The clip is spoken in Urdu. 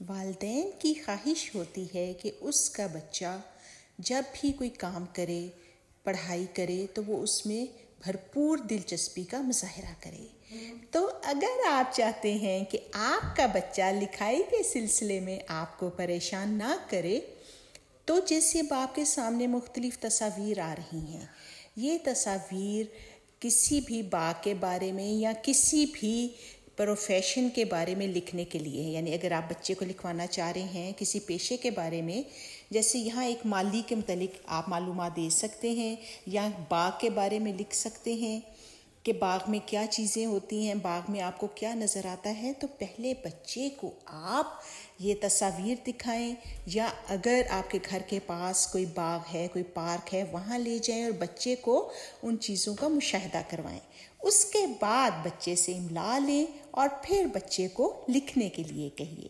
والدین کی خواہش ہوتی ہے کہ اس کا بچہ جب بھی کوئی کام کرے، پڑھائی کرے تو وہ اس میں بھرپور دلچسپی کا مظاہرہ کرے۔ تو اگر آپ چاہتے ہیں کہ آپ کا بچہ لکھائی کے سلسلے میں آپ کو پریشان نہ کرے، تو جیسے اب آپ کے سامنے مختلف تصاویر آ رہی ہیں، یہ تصاویر کسی بھی باغ کے بارے میں یا کسی بھی پروفیشن کے بارے میں لکھنے کے لیے، یعنی اگر آپ بچے کو لکھوانا چاہ رہے ہیں کسی پیشے کے بارے میں، جیسے یہاں ایک مالی کے متعلق آپ معلومات دے سکتے ہیں یا باغ کے بارے میں لکھ سکتے ہیں کہ باغ میں کیا چیزیں ہوتی ہیں، باغ میں آپ کو کیا نظر آتا ہے، تو پہلے بچے کو آپ یہ تصاویر دکھائیں، یا اگر آپ کے گھر کے پاس کوئی باغ ہے، کوئی پارک ہے، وہاں لے جائیں اور بچے کو ان چیزوں کا مشاہدہ کروائیں۔ اس کے بعد بچے سے املا لیں اور پھر بچے کو لکھنے کے لیے کہیے۔